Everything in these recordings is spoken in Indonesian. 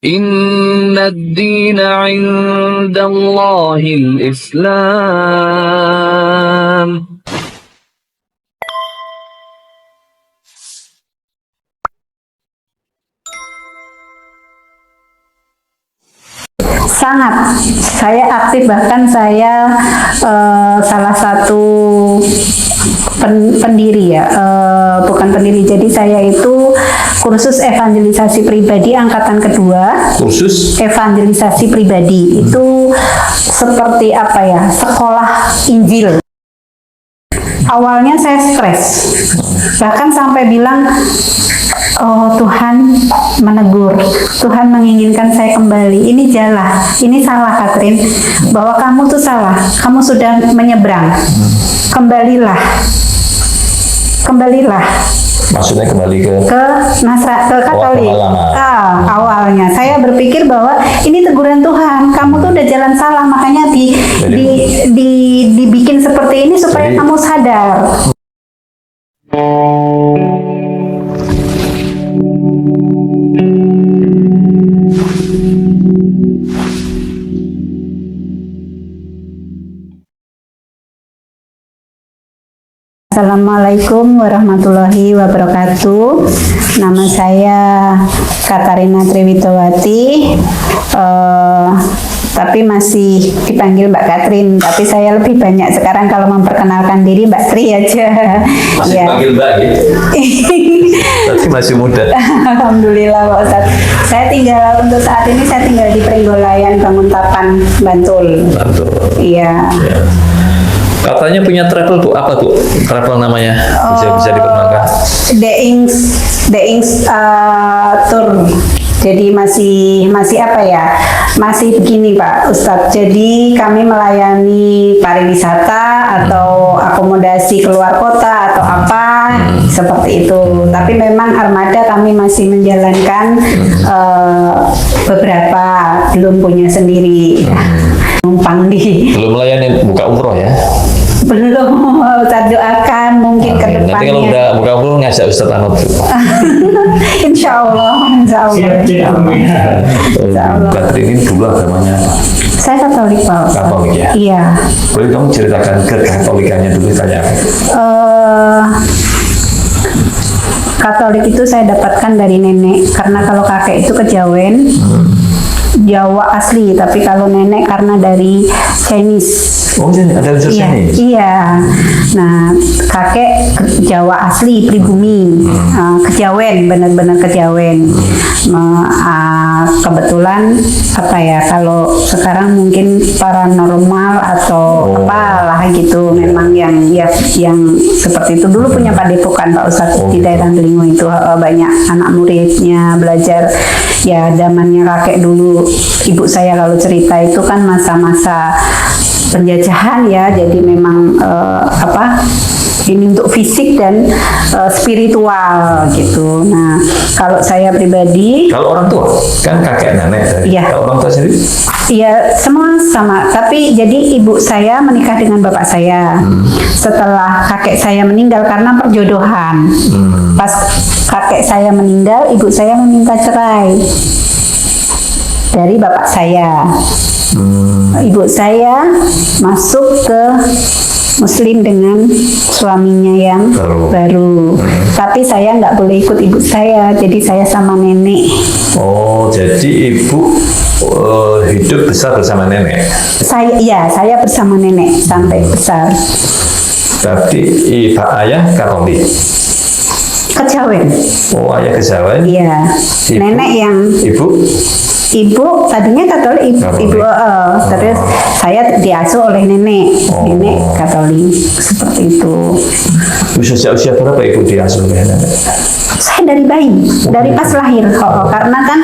Inna ad-dina 'inda Allahil Islam. Sangat, saya aktif, bahkan saya salah satu pendiri ya, bukan pendiri, jadi saya itu kursus evangelisasi pribadi angkatan kedua. Kursus Evangelisasi pribadi itu seperti apa ya, sekolah Injil. Awalnya saya stres, bahkan sampai bilang, oh Tuhan menegur, Tuhan menginginkan saya kembali. Ini salah Katrin, bahwa kamu tuh salah, kamu sudah menyeberang, kembalilah. maksudnya kembali ke Katolik. Awalnya saya berpikir bahwa ini teguran Tuhan, kamu tuh udah jalan salah, makanya dibikin seperti ini supaya kamu sadar. Assalamualaikum warahmatullahi wabarakatuh. Nama saya Katarina Triwitowati, tapi masih dipanggil Mbak Katrin. Tapi saya lebih banyak sekarang kalau memperkenalkan diri Mbak Tri aja. Masih Ya. panggil Mbak gitu. Tapi masih muda. Alhamdulillah Pak Ustadz. Untuk saat ini saya tinggal di Pringgolayan, Banguntapan, Bantul. Bantul. Iya. Ya. Katanya punya travel tuh, apa tuh travel namanya? Bisa diperkenalkan? Deings Tour. Jadi masih apa ya? Masih begini Pak Ustadz. Jadi kami melayani pariwisata atau akomodasi keluar kota atau apa seperti itu. Tapi memang armada kami masih menjalankan beberapa, belum punya sendiri. Numpang di. Belum melayani buka umroh ya? Belum, Ustadz doakan mungkin ke depannya. Nanti kalau udah buka umroh ngajak Ustadz Anot. Insya Allah. Katrin ini dulu agamanya apa? Saya Katolik Pak. Katolik ya? Iya. Boleh kamu ceritakan kekatolikannya dulu tanya apa? Katolik itu saya dapatkan dari nenek, karena kalau kakek itu kejawen, Jawa asli, tapi kalau nenek karena dari Chinese. Oh, ada unsur Chinese? Iya. Nah, kakek Jawa asli, pribumi, kejawen, benar-benar kejawen. Kebetulan apa ya, kalau sekarang mungkin paranormal atau apalah gitu, memang yang seperti itu. Dulu punya padepokan Pak Ustadz di daerah Delingo itu, banyak anak muridnya belajar. Ya zamannya kakek dulu, ibu saya kalau cerita itu kan masa-masa penjajahan ya, jadi memang ini untuk fisik dan spiritual gitu. Nah, kalau saya pribadi, kalau orang tua kan kakek nenek, iya. Kalau orang tua sendiri? Iya, semua sama. Tapi jadi ibu saya menikah dengan bapak saya setelah kakek saya meninggal karena perjodohan. Pas kakek saya meninggal, ibu saya meminta cerai dari bapak saya. Ibu saya masuk ke Muslim dengan suaminya yang baru. Tapi saya nggak boleh ikut ibu saya, jadi saya sama nenek. Oh, jadi ibu hidup besar bersama nenek? Saya bersama nenek sampai besar. Tapi ayah Katolik? Kejawen. Oh, ayah kejawen? Iya. Nenek yang Ibu tadinya Katolik, terus saya diasuh oleh nenek, nenek Katolik, seperti itu. Usia berapa ibu diasuh oleh nenek? Saya dari bayi, dari pas lahir, karena kan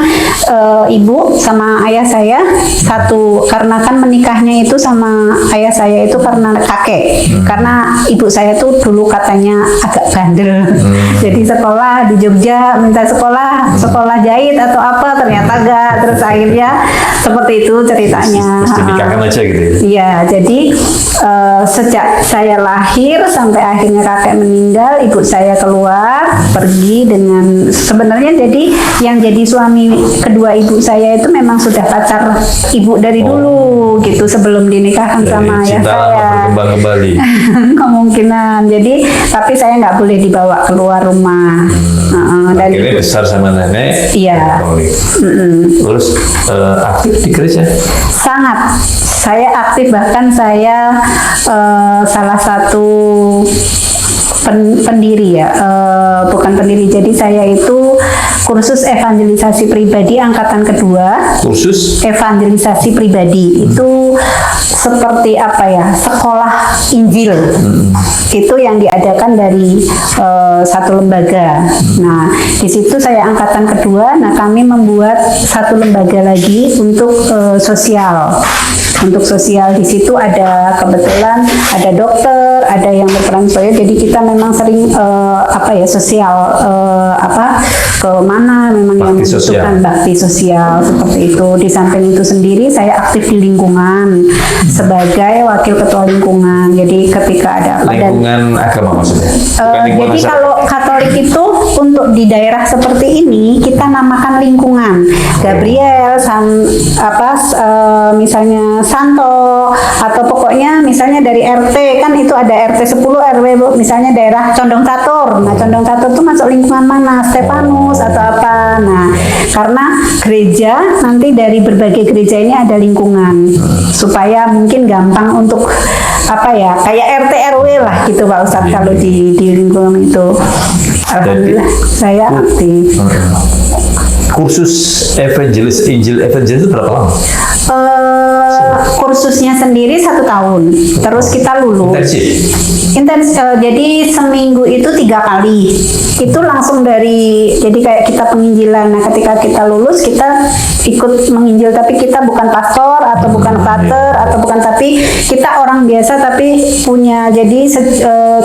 ibu sama ayah saya satu, karena kan menikahnya itu sama ayah saya itu karena kakek, karena ibu saya tuh dulu katanya agak bandel, jadi sekolah di Jogja minta sekolah jahit atau apa, ternyata enggak, terus Terus akhirnya seperti itu ceritanya. Terus dinikahkan aja gitu ya? Iya, jadi sejak saya lahir sampai akhirnya kakek meninggal, ibu saya keluar pergi dengan sebenarnya jadi yang jadi suami kedua ibu saya itu memang sudah pacar ibu dari dulu gitu sebelum dinikahkan Jadi sama ayah cinta lama saya. berkembang kembali. Kemungkinan. Jadi tapi saya nggak boleh dibawa keluar rumah. Dan Akhirnya besar sama nenek. Iya. Katolik. Terus aktif di gereja? sangat saya aktif, bahkan saya salah satu pendiri ya, bukan pendiri, jadi saya itu kursus evangelisasi pribadi angkatan kedua. Kursus? Evangelisasi pribadi itu seperti apa ya, sekolah Injil. Itu yang diadakan dari satu lembaga. Nah, di situ saya angkatan kedua. Nah, kami membuat satu lembaga lagi untuk sosial. Untuk sosial di situ ada kebetulan ada dokter, ada yang berperan sebagai, jadi kita memang sering apa ya sosial ke mana memang yang membutuhkan bakti sosial seperti itu. Di samping itu sendiri saya aktif di lingkungan sebagai wakil ketua lingkungan. Jadi ketika ada apa lingkungan agama maksudnya? Jadi kalau Katolik itu untuk di daerah seperti ini kita namakan lingkungan. Gabriel, misalnya Santo, atau pokoknya misalnya dari RT kan itu ada RT 10 RW misalnya daerah Condong Catur. Nah, Condong Catur itu masuk lingkungan mana? Stefanus atau apa. Nah, karena gereja nanti dari berbagai gereja ini ada lingkungan supaya mungkin gampang untuk apa ya, kayak RT RW lah gitu Pak Ustadz kalau di lingkungan itu. Alhamdulillah saya aktif. Kursus Injil Evangelis itu berapa lama? Kursusnya sendiri 1 tahun, terus kita lulus. Intensif. Jadi seminggu itu 3 kali. Itu langsung dari, jadi kayak kita penginjilan. Nah, ketika kita lulus kita ikut menginjil, tapi kita bukan pastor atau bukan pater atau bukan, tapi kita orang biasa tapi punya. Jadi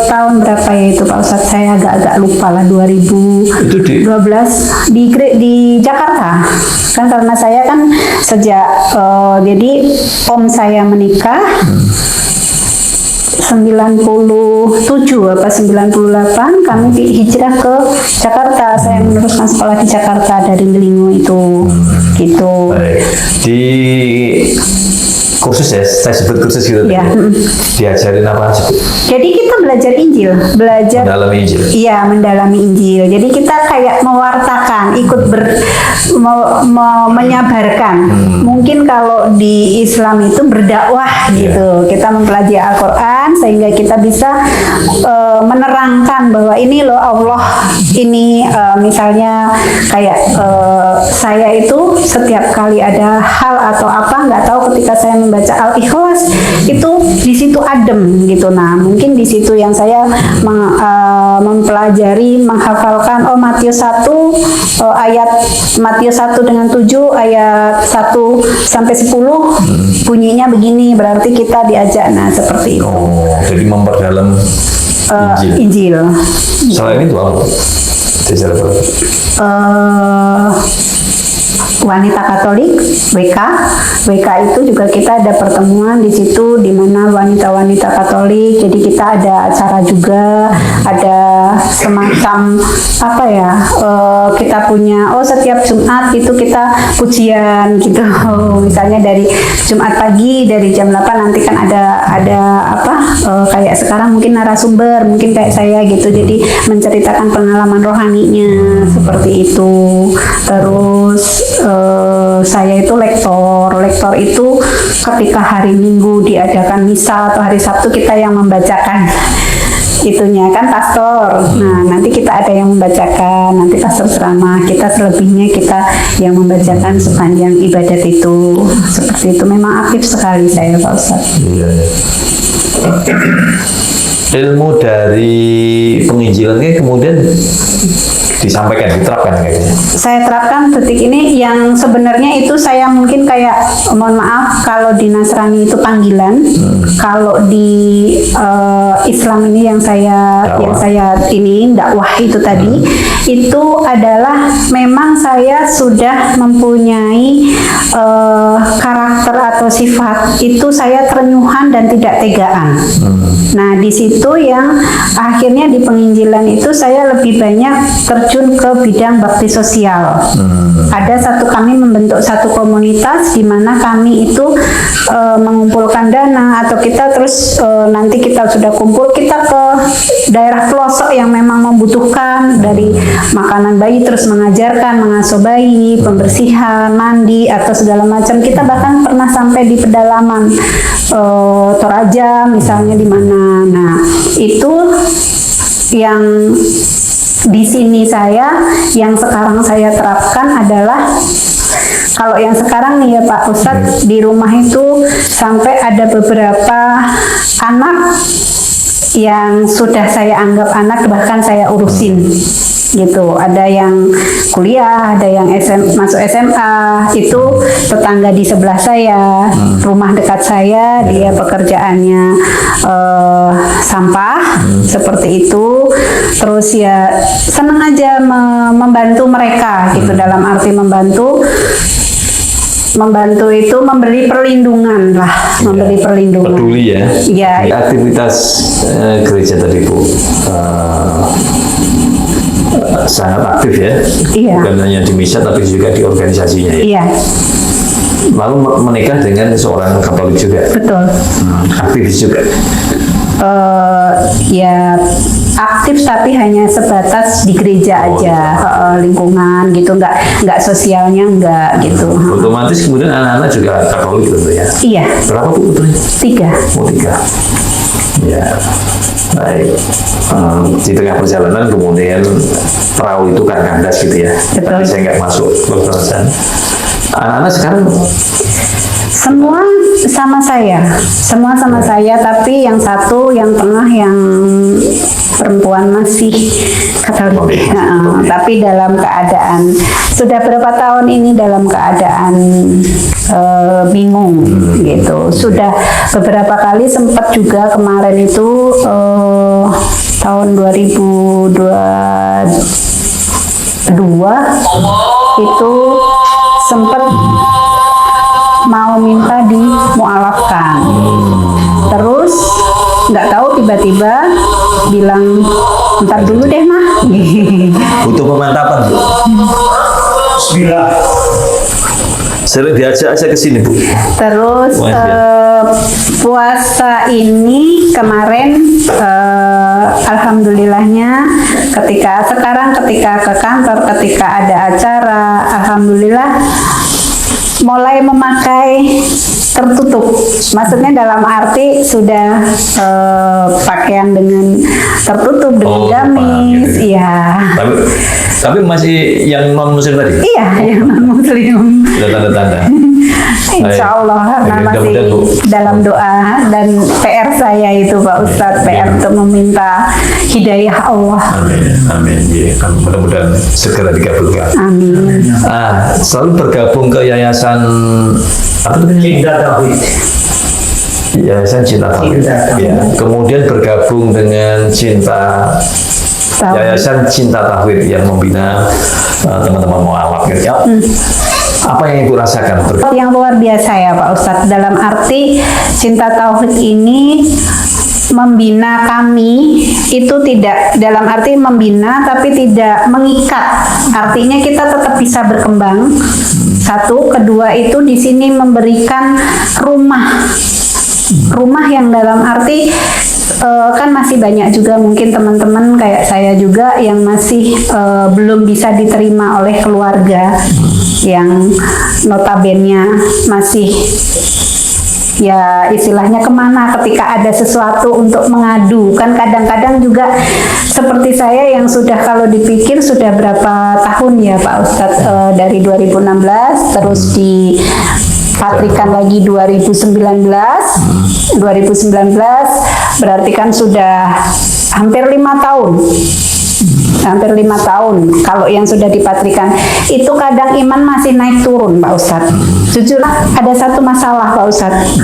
tahun berapa ya itu Pak Ustadz, saya agak lupa lah, 2012 di Jakarta kan, karena saya kan sejak jadi om saya menikah 97 apa 98 kami hijrah ke Jakarta. Saya meneruskan sekolah di Jakarta dari Delingo itu gitu. Baik. Di kursus ya, saya sebut kursus gitu ya. Diajarin apa aja? Jadi kita belajar Injil, mendalami Injil. Iya, mendalami Injil. Jadi kita kayak mewartakan, ikut menyabarkan. Mungkin kalau di Islam itu berdakwah gitu. Kita mempelajari Al-Qur'an sehingga kita bisa menerangkan bahwa ini loh Allah, ini misalnya kayak saya itu setiap kali ada hal atau apa nggak tahu, ketika saya membaca Al-Ikhlas itu di situ adem gitu. Nah, mungkin di situ yang saya mempelajari, menghafalkan Matius 1 ayat Matius 1 dengan 7 ayat 1 sampai 10 bunyinya begini, berarti kita diajak. Nah, seperti itu. Jadi memperdalam Injil. Selain itu apa? Wanita Katolik WK itu juga kita ada pertemuan di situ di mana wanita-wanita Katolik. Jadi kita ada acara juga, ada semacam apa ya, kita punya setiap Jumat itu kita pujian gitu. Misalnya dari Jumat pagi dari jam 8 nanti kan ada apa kayak sekarang mungkin narasumber mungkin kayak saya gitu. Jadi menceritakan pengalaman rohaninya seperti itu. Terus saya itu lektor itu ketika hari Minggu diadakan misa atau hari Sabtu kita yang membacakan itunya kan pastor. Nah, nanti kita ada yang membacakan, nanti pastor ceramah, kita selebihnya kita yang membacakan sepanjang ibadat itu. Seperti itu, memang aktif sekali saya Pak Ustadz. Iya. Ilmu dari penginjilannya kemudian disampaikan, diterapkan kayaknya. Saya terapkan detik ini yang sebenarnya itu saya mungkin kayak, mohon maaf kalau di Nasrani itu panggilan, kalau di Islam ini yang saya ini dakwah itu tadi, itu adalah memang saya sudah mempunyai karakter atau sifat itu saya terenyuhan dan tidak tegaan. Nah, di situ yang akhirnya di penginjilan itu saya lebih banyak terjun ke bidang bakti sosial. Kami membentuk satu komunitas di mana kami itu mengumpulkan dana atau kita terus nanti kita sudah kumpul, kita ke daerah pelosok yang memang membutuhkan dari makanan bayi, terus mengajarkan mengasuh bayi, pembersihan, mandi atau segala macam. Kita bahkan pernah sampai di pedalaman Toraja misalnya di mana. Nah, itu yang di sini yang sekarang saya terapkan adalah kalau yang sekarang nih ya Pak Ustadz, di rumah itu sampai ada beberapa anak yang sudah saya anggap anak, bahkan saya urusin gitu. Ada yang kuliah, ada yang masuk SMA, itu tetangga di sebelah saya, rumah dekat saya, dia pekerjaannya sampah seperti itu. Terus ya senang aja membantu mereka gitu, dalam arti membantu itu memberi perlindungan lah, memberi perlindungan. Peduli ya. Iya. Aktivitas gereja tadi Bu sangat aktif ya. Iya. Bukan hanya di misa tapi juga di organisasinya ya. Iya. Lalu menikah dengan seorang Katolik juga. Betul. Aktivis juga. Ya aktif tapi hanya sebatas di gereja aja, lingkungan gitu, nggak sosialnya nggak gitu. Otomatis kemudian anak-anak juga Katolik tentu ya. Iya. Berapa Bu putranya? 3. Oh 3. Ya. Baik. Di tengah perjalanan kemudian perahu itu kan kandas gitu ya. Betul. Tapi saya nggak masuk perusahaan. Anak-anak sekarang semua sama saya, tapi yang satu yang tengah yang perempuan masih Katolik. Tapi dalam keadaan sudah berapa tahun ini dalam keadaan bingung gitu. Sudah beberapa kali sempat juga kemarin itu tahun 2022 itu sempat mau minta dimualafkan. Terus nggak tahu tiba-tiba bilang ntar dulu deh mah. butuh pemantapan Bu. Bismillah. Sering diajak aja ke sini Bu. Terus puasa ini kemarin alhamdulillahnya ketika ke kantor, ketika ada acara, alhamdulillah mulai memakai tertutup. Maksudnya dalam arti sudah pakaian dengan tertutup dengan gamis, gitu. iya. Tapi masih yang non muslim tadi? Iya, yang non muslim. Ada tanda-tanda. Insya Allah masih dalam doa dan PR saya itu Pak Ustadz, PR untuk meminta hidayah Allah. Amin. Ya, mudah-mudahan segera dikabulkan. Amin. Selalu bergabung ke yayasan apa itu? Cinta Tauhid. Yayasan Cinta Tauhid. Ya. Kemudian bergabung dengan Yayasan Cinta Tauhid yang membina teman-teman mualaf gitu ya. Apa yang Ibu rasakan? Yang luar biasa ya Pak Ustadz, dalam arti Cinta Tauhid ini membina kami itu tidak dalam arti membina tapi tidak mengikat. Artinya kita tetap bisa berkembang. Satu, kedua itu di sini memberikan rumah yang dalam arti kan masih banyak juga mungkin teman-teman kayak saya juga yang masih belum bisa diterima oleh keluarga, yang notabene masih ya istilahnya kemana ketika ada sesuatu untuk mengadu. Kan kadang-kadang juga seperti saya yang sudah kalau dipikir sudah berapa tahun ya Pak Ustadz, dari 2016 terus di patrikan lagi 2019 berarti kan sudah hampir 5 tahun hampir 5 tahun. Kalau yang sudah dipatrikan itu kadang iman masih naik turun Pak Ustadz. Jujur ada satu masalah Pak Ustadz.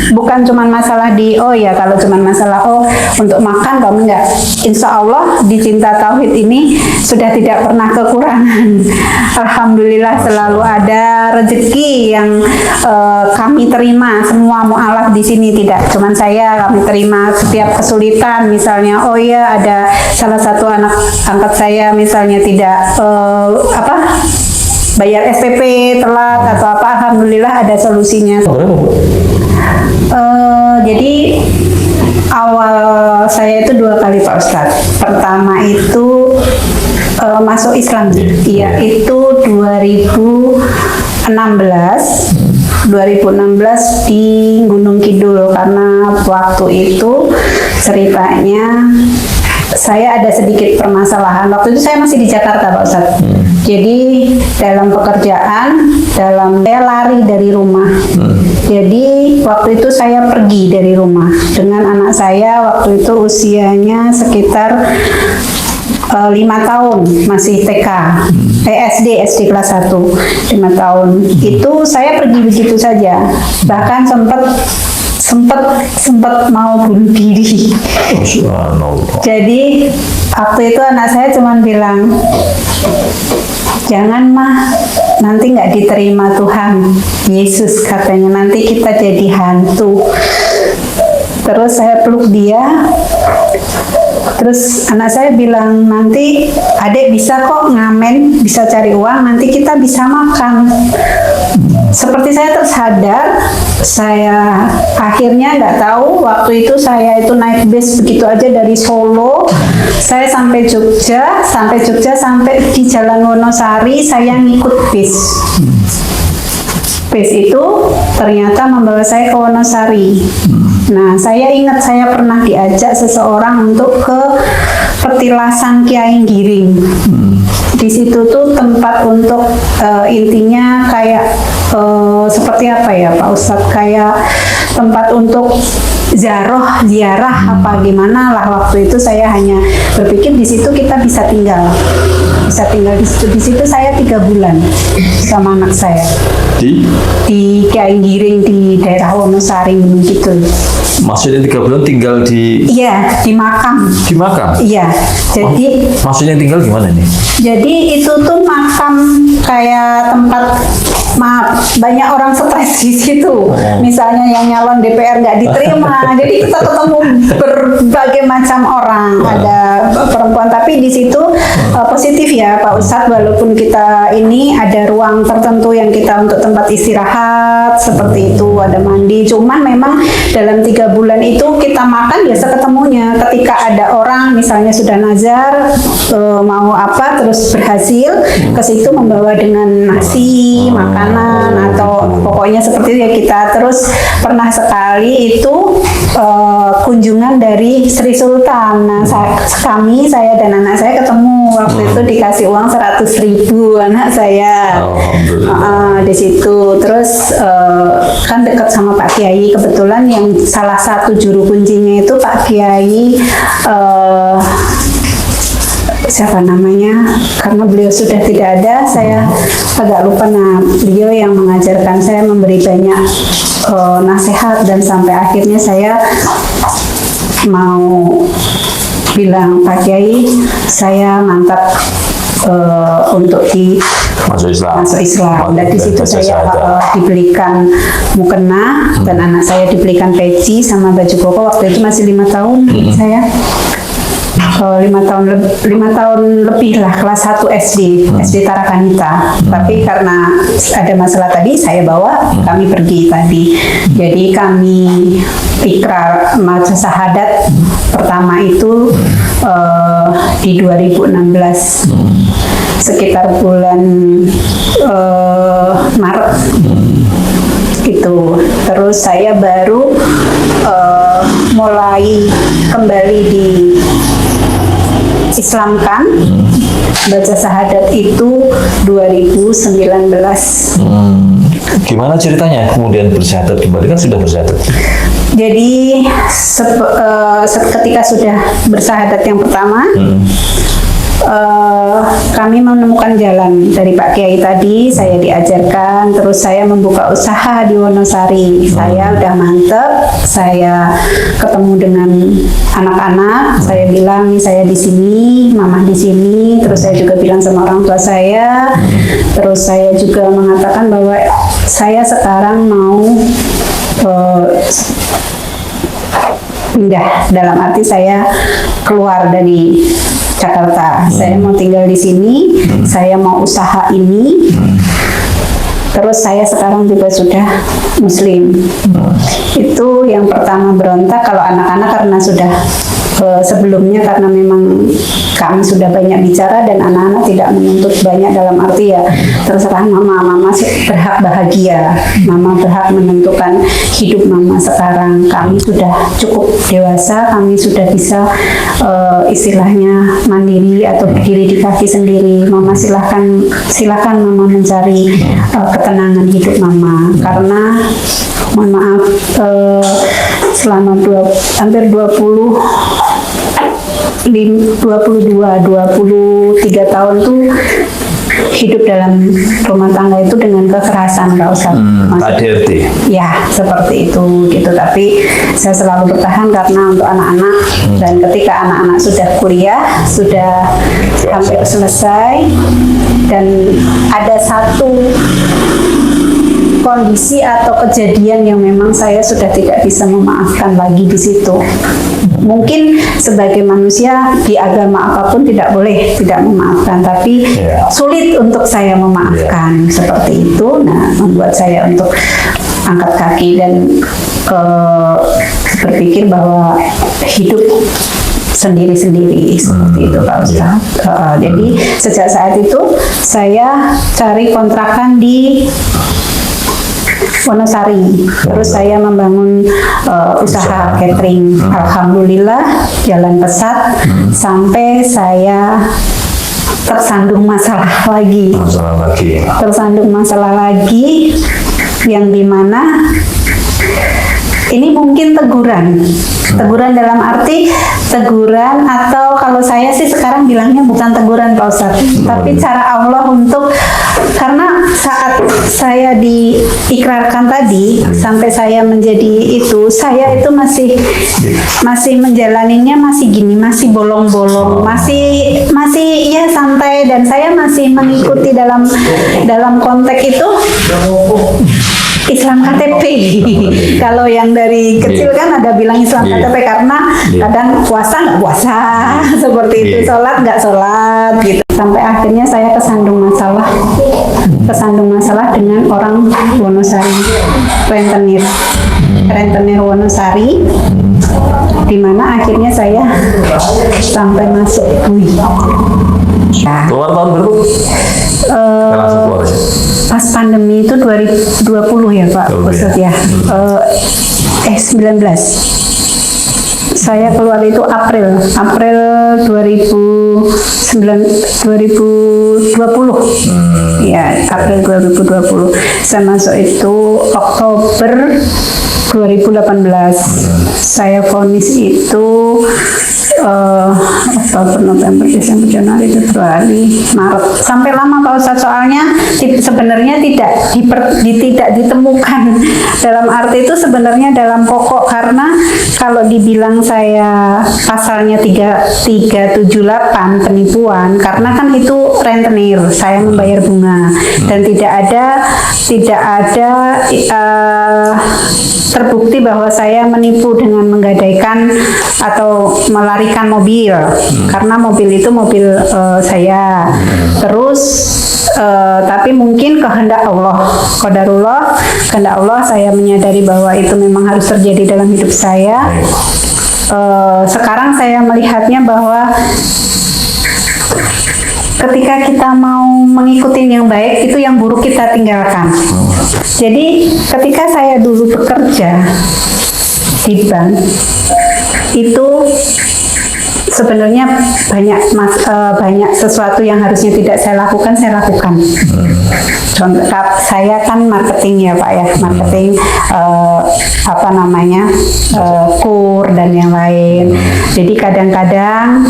Bukan cuma masalah kalau cuma masalah untuk makan kamu enggak. Insya Allah di Cinta Tauhid ini sudah tidak pernah kekurangan. Alhamdulillah selalu ada rezeki yang kami terima. Semua mualaf di sini tidak cuma saya, kami terima setiap kesulitan. Misalnya ada salah satu anak angkat saya misalnya tidak bayar SPP telat atau apa, alhamdulillah ada solusinya. Jadi awal saya itu 2 kali Pak Ustadz. Pertama itu masuk Islam, itu 2016 di Gunung Kidul, karena waktu itu ceritanya saya ada sedikit permasalahan. Waktu itu saya masih di Jakarta Pak Ustadz. Jadi dalam pekerjaan, saya lari dari rumah. Jadi waktu itu saya pergi dari rumah dengan anak saya, waktu itu usianya sekitar 5 tahun, masih TK, SD kelas 1, 5 tahun. Itu saya pergi begitu saja, bahkan sempat mau bunuh diri. Jadi waktu itu anak saya cuma bilang, jangan mah, nanti nggak diterima Tuhan Yesus, katanya nanti kita jadi hantu. Terus saya peluk dia. Terus anak saya bilang, nanti adek bisa kok ngamen, bisa cari uang, nanti kita bisa makan. Seperti saya tersadar, saya akhirnya nggak tahu, waktu itu saya itu naik bis begitu aja dari Solo, saya sampai Jogja, sampai di Jalan Wonosari, saya ngikut bis. Bis itu ternyata membawa saya ke Wonosari. Nah, saya ingat saya pernah diajak seseorang untuk ke petilasan Kiai Giring. Di situ tuh tempat untuk intinya kayak seperti apa ya Pak Ustadz, kayak tempat untuk ziarah apa gimana lah. Waktu itu saya hanya berpikir di situ kita bisa tinggal di situ. Di situ saya 3 bulan sama anak saya di Kiai Giring di daerah Wonosari Gunung Kidul. Maksudnya 3 bulan tinggal di? Iya, di makam. Di makam? Iya. Jadi maksudnya tinggal gimana nih? Jadi itu tuh makam kayak tempat banyak orang stres di situ. Misalnya yang nyalon DPR nggak diterima, jadi kita ketemu berbagai macam orang. Ada perempuan, tapi di situ positif ya Pak Ustadz, walaupun kita ini ada ruang tertentu yang kita untuk tempat istirahat seperti itu, ada mandi. Cuman memang dalam 3 bulan itu kita makan biasa ketemunya. Ketika ada orang misalnya sudah nazar mau apa terus berhasil ke situ membawa dengan nasi, makanan atau pokoknya seperti itu ya kita. Terus pernah sekali itu kunjungan dari Sri Sultan. Nah, saya dan anak saya ketemu waktu itu, dikasih uang 100.000 anak saya di situ. Terus kan dekat sama Pak Kiai, kebetulan yang salah satu juru kuncinya itu Pak Kiai siapa namanya, karena beliau sudah tidak ada, saya agak lupa. Nah, beliau yang mengajarkan saya, memberi banyak nasihat, dan sampai akhirnya saya mau bilang, Pak Kiai, saya mantap untuk masuk Islam. Dan di situ saya dibelikan mukena, dan anak saya dibelikan peci sama baju koko. Waktu itu masih 5 tahun saya. 5 tahun lebih lah, kelas 1 SD Tarakanita. Tapi karena ada masalah tadi, saya bawa, kami pergi tadi. Jadi kami ikrar maca syahadat pertama itu di 2016 sekitar bulan Maret gitu. Terus saya baru mulai kembali di Islamkan, baca syahadat itu 2019. Gimana ceritanya kemudian bersyahadat kembali, kan sudah bersyahadat? Jadi ketika sudah bersyahadat yang pertama, kami menemukan jalan dari Pak Kiai tadi. Saya diajarkan, terus saya membuka usaha di Wonosari. Saya udah mantep, saya ketemu dengan anak-anak, saya bilang saya di sini, mama di sini, terus saya juga bilang sama orang tua saya, terus saya juga mengatakan bahwa saya sekarang mau pindah, dalam arti saya keluar dari Jakarta. Saya mau tinggal di sini, saya mau usaha ini. Terus saya sekarang juga sudah Muslim. Itu yang pertama berontak. Kalau anak-anak karena sudah sebelumnya, karena memang kami sudah banyak bicara dan anak-anak tidak menuntut banyak, dalam arti ya terserah mama berhak bahagia, mama berhak menentukan hidup mama sekarang. Kami sudah cukup dewasa, kami sudah bisa istilahnya mandiri atau berdiri di kaki sendiri. Mama silahkan mama mencari ketenangan hidup mama, karena mohon maaf selama hampir 23 tahun tuh hidup dalam rumah tangga itu dengan kekerasan, Kak Ustadz. KDRT. Ya, seperti itu gitu. Tapi saya selalu bertahan karena untuk anak-anak, dan ketika anak-anak sudah kuliah, sudah hampir selesai, dan ada satu kondisi atau kejadian yang memang saya sudah tidak bisa memaafkan lagi di situ. Mungkin sebagai manusia di agama apapun tidak boleh tidak memaafkan, tapi sulit untuk saya memaafkan seperti itu. Nah, membuat saya untuk angkat kaki dan berpikir bahwa hidup sendiri-sendiri seperti itu, Pak Ustadz. Jadi sejak saat itu saya cari kontrakan di Wonosari, terus saya membangun usaha catering. Alhamdulillah jalan pesat sampai saya tersandung masalah lagi. Tersandung masalah lagi yang dimana ini mungkin teguran dalam arti teguran, atau kalau saya sih sekarang bilangnya bukan teguran, Pak Ustadz, tapi cara Allah untuk, karena saat saya diikrarkan tadi sampai saya menjadi itu, saya itu masih menjalaninya masih gini, masih bolong-bolong, masih ya santai, dan saya masih mengikuti dalam konteks itu Islam KTP. Kalau yang dari kecil kan ada bilang Islam KTP karena kadang puasa nggak puasa, seperti itu, sholat nggak sholat gitu. Sampai akhirnya saya kesandung masalah dengan orang Wonosari, rentenir Wonosari, di mana akhirnya saya sampai masuk bui. Keluar tahun berapa? Pas pandemi itu 2020 ya Pak Ustadz ya. 19. Saya keluar itu April 2020. Ya, April 2020. Saya masuk itu Oktober 2018. Saya vonis itu Oktober, November, Desember, Januari, Februari, Maret, sampai lama Pak Ustadz. Soalnya sebenarnya tidak ditemukan, dalam arti itu sebenarnya dalam pokok, karena kalau dibilang saya pasalnya 378 penipuan, karena kan itu rentenir, saya membayar bunga, dan tidak ada terbukti bahwa saya menipu dengan menggadaikan atau melarikan mobil, karena mobil itu mobil saya. Terus tapi mungkin kehendak Allah, qadarullah, kehendak Allah, saya menyadari bahwa itu memang harus terjadi dalam hidup saya. Sekarang saya melihatnya bahwa ketika kita mau mengikuti yang baik, itu yang buruk kita tinggalkan. Jadi ketika saya dulu bekerja di bank, itu sebenarnya banyak sesuatu yang harusnya tidak saya lakukan, saya lakukan. Contoh, saya kan marketing ya Pak ya, marketing kur dan yang lain. Jadi kadang-kadang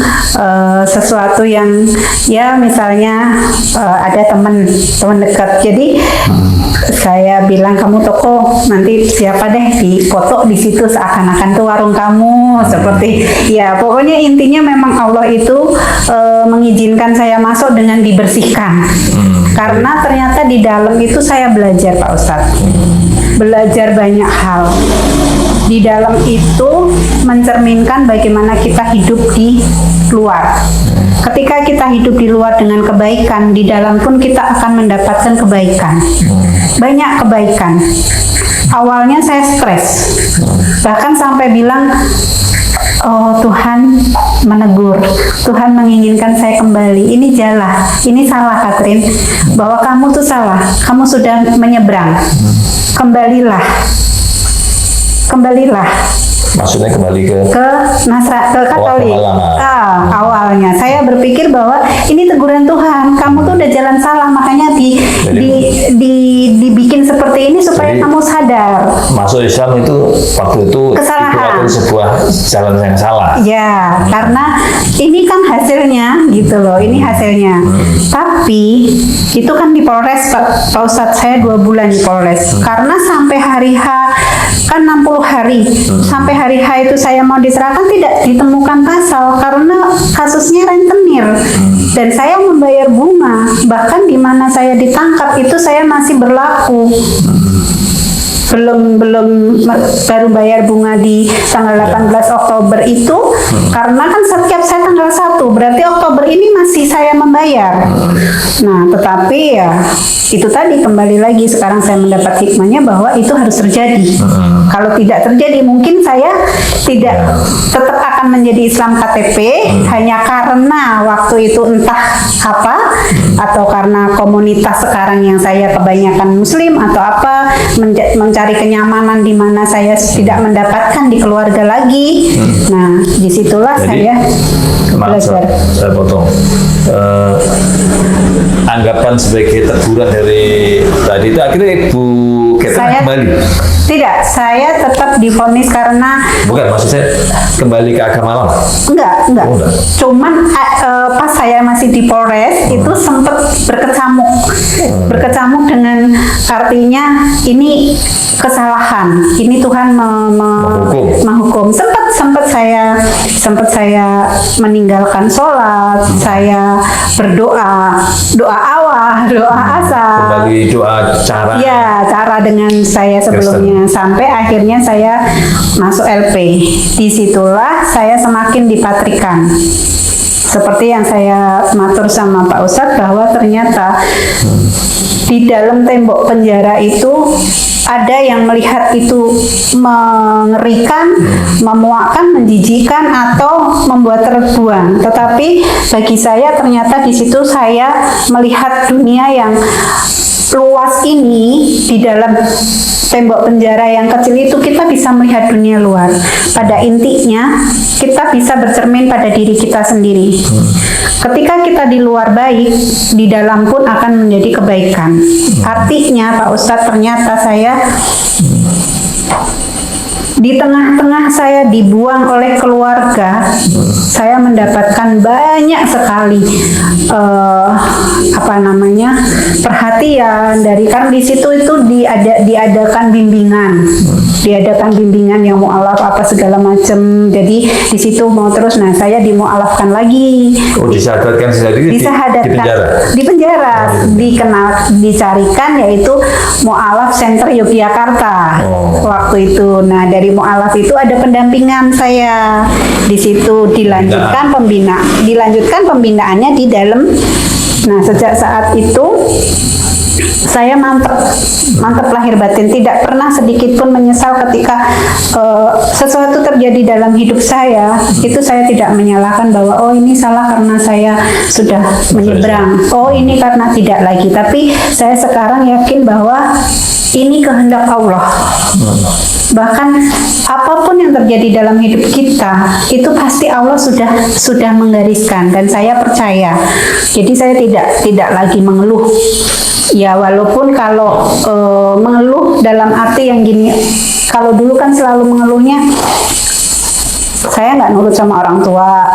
sesuatu yang ya misalnya ada teman dekat, jadi saya bilang kamu toko nanti siapa deh di foto di situ seakan-akan tuh warung kamu, seperti ya pokoknya intinya memang Allah itu mengizinkan saya masuk dengan dibersihkan. Karena ternyata di dalam itu saya belajar Pak Ustadz, belajar banyak hal. Di dalam itu mencerminkan bagaimana kita hidup di luar. Ketika kita hidup di luar dengan kebaikan, di dalam pun kita akan mendapatkan kebaikan. Banyak kebaikan. Awalnya saya stres, bahkan sampai bilang, oh Tuhan menegur, Tuhan menginginkan saya kembali. Ini salah Katrin, bahwa kamu tuh salah, kamu sudah menyeberang. Kembalilah. Maksudnya kembali ke Katolik. Awalnya saya berpikir bahwa ini teguran Tuhan, kamu tuh udah jalan salah, makanya dibikin seperti ini supaya kamu sadar. Masuk Islam itu waktu itu kesalahan, sebuah jalan yang salah. Ya, karena ini kan hasilnya gitu loh, ini hasilnya. Tapi itu kan di Polres Pak Ustadz, saya 2 bulan di Polres. Karena sampai hari H kan 60 hari, sampai hari H itu saya mau diserahkan tidak ditemukan pasal karena kasusnya rentenir dan saya membayar bunga, bahkan di mana saya ditangkap itu saya masih berlaku. Belum baru bayar bunga di tanggal 18 Oktober itu karena kan setiap saya tanggal 1 berarti Oktober ini masih saya membayar. Nah tetapi ya itu tadi kembali lagi sekarang saya mendapat hikmahnya bahwa itu harus terjadi. Kalau tidak terjadi mungkin saya tidak tetap akan menjadi Islam KTP hanya karena waktu itu entah apa atau karena komunitas sekarang yang saya kebanyakan Muslim atau apa mencari kenyamanan di mana saya tidak mendapatkan di keluarga lagi. Nah disitulah saya belajar. Saya potong. Anggapan sebagai teguran dari tadi itu akhirnya Ibu Keta kembali? Tidak, saya tetap divonis karena bukan, maksud saya kembali ke agama lama? Enggak. Cuman pas saya masih di Polres itu sempat berkecamuk dengan artinya ini kesalahan, ini Tuhan menghukum. Sempat saya meninggalkan sholat, saya berdoa asar. Kembali doa cara dengan saya sebelumnya sampai akhirnya saya masuk LP. Disitulah saya semakin dipatrikan. Seperti yang saya matur sama Pak Ustadz bahwa ternyata di dalam tembok penjara itu ada yang melihat itu mengerikan, memuakkan, menjijikkan atau membuat terbuang. Tetapi bagi saya ternyata di situ saya melihat dunia yang luas ini. Di dalam tembok penjara yang kecil itu kita bisa melihat dunia luar. Pada intinya kita bisa bercermin pada diri kita sendiri. Ketika kita di luar baik, di dalam pun akan menjadi kebaikan. Artinya Pak Ustadz ternyata saya di tengah-tengah saya dibuang oleh keluarga, saya mendapatkan banyak sekali perhatian dari, karena di situ itu diadakan bimbingan yang mu'alaf apa segala macam. Jadi di situ mau terus, nah saya dimu'alafkan lagi. Oh, disahadatkan sendiri di penjara. Dicarikan yaitu Mu'alaf Center Yogyakarta. Waktu itu. Nah, dari Mu'alaf itu ada pendampingan saya. Di situ dilanjutkan pembinaannya di dalam. Nah, sejak saat itu saya mantap lahir batin, tidak pernah sedikit pun menyesal ketika sesuatu terjadi dalam hidup saya. Itu saya tidak menyalahkan bahwa oh ini salah karena saya sudah menyeberang, oh ini karena tidak lagi. Tapi saya sekarang yakin bahwa ini kehendak Allah. Bahkan apapun yang terjadi dalam hidup kita itu pasti Allah sudah menggariskan, dan saya percaya. Jadi saya tidak lagi mengeluh. Ya walaupun kalau mengeluh dalam arti yang gini, kalau dulu kan selalu mengeluhnya saya nggak nurut sama orang tua,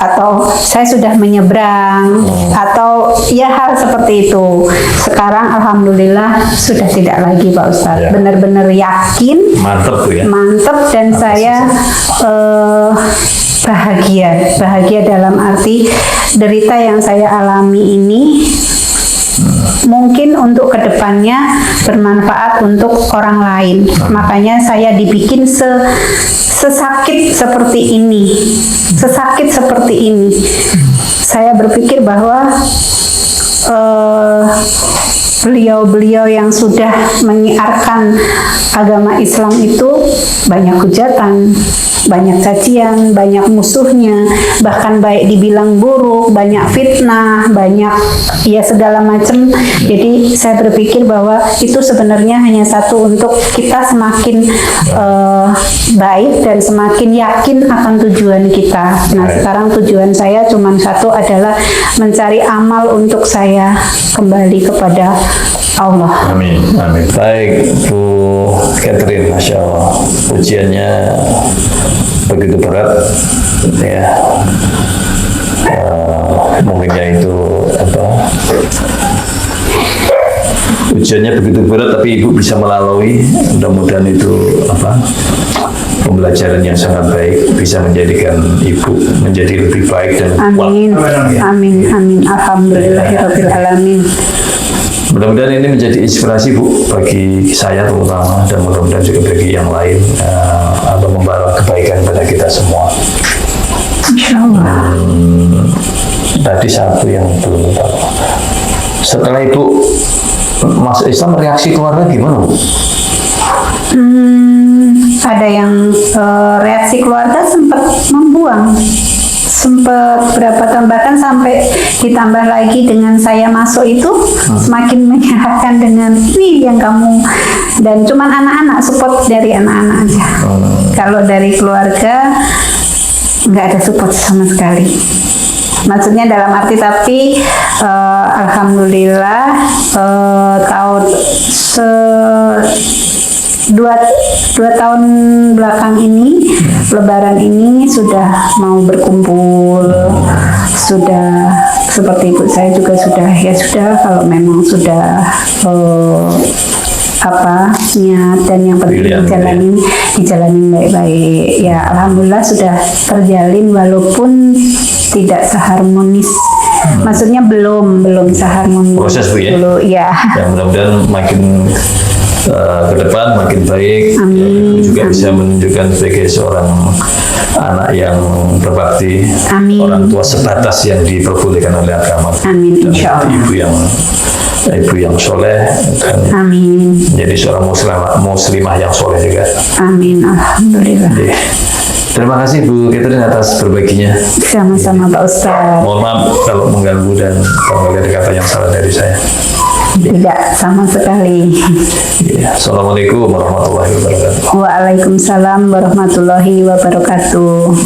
atau saya sudah menyeberang, atau ya hal seperti itu. Sekarang alhamdulillah sudah tidak lagi Pak Ustadz. Ya. Benar-benar yakin, Mantep tuh ya. mantep, dan saya bahagia dalam arti derita yang saya alami ini mungkin untuk kedepannya bermanfaat untuk orang lain. Makanya saya dibikin sesakit seperti ini, Saya berpikir bahwa beliau-beliau yang sudah menyiarkan agama Islam itu banyak hujatan, banyak cacian, banyak musuhnya, bahkan baik dibilang buruk, banyak fitnah, banyak ya segala macam. Jadi saya berpikir bahwa itu sebenarnya hanya satu, untuk kita semakin baik dan semakin yakin akan tujuan kita. Nah sekarang tujuan saya cuma satu, adalah mencari amal untuk saya kembali kepada Allah. Amin, amin. Baik, Bu Catherine, Masya Allah, ujiannya begitu berat, ya. Mungkinnya itu apa? Ujiannya begitu berat, tapi Ibu bisa melalui. Mudah-mudahan itu apa? Pembelajaran yang sangat baik, bisa menjadikan Ibu menjadi lebih baik dan kuat. Amin. Alhamdulillahirabbil alamin. Mudah-mudahan ini menjadi inspirasi Bu bagi saya terutama, dan mudah-mudahan juga bagi yang lain, atau membawa kebaikan pada kita semua. Insyaallah. Tadi satu yang belum tahu. Setelah Ibu masuk Islam, reaksi keluarga gimana Bu? Ada yang reaksi keluarga sempat membuang. Sempat berapa tahun, bahkan sampai ditambah lagi dengan saya masuk itu semakin menyerahkan dengan ini yang kamu, dan cuman anak-anak, support dari anak-anak aja. Kalau dari keluarga nggak ada support sama sekali. Maksudnya dalam arti, tapi alhamdulillah tahun dua tahun belakang ini, Lebaran ini sudah mau berkumpul, sudah seperti Ibu saya juga sudah kalau memang sudah niat dan yang penting dijalanin baik-baik. Ya alhamdulillah sudah terjalin, walaupun tidak seharmonis. Maksudnya belum seharmonis. Proses Bu ya. Dulu, ya. Dan mudah-mudahan makin ke depan makin baik. Amin. Juga bisa menunjukkan sebagai seorang anak yang berbakti, orang tua sebatas yang diperbolehkan oleh agama. Amin, insya Allah. Ibu yang soleh, dan menjadi seorang muslimah yang soleh juga. Amin, alhamdulillah. Terima kasih Bu Catherine atas berbaginya. Sama-sama Pak Ustadz. Mohon maaf kalau mengganggu dan kalau ada kata yang salah dari saya. Tidak sama sekali. Ya, Assalamualaikum warahmatullahi wabarakatuh. Waalaikumsalam warahmatullahi wabarakatuh.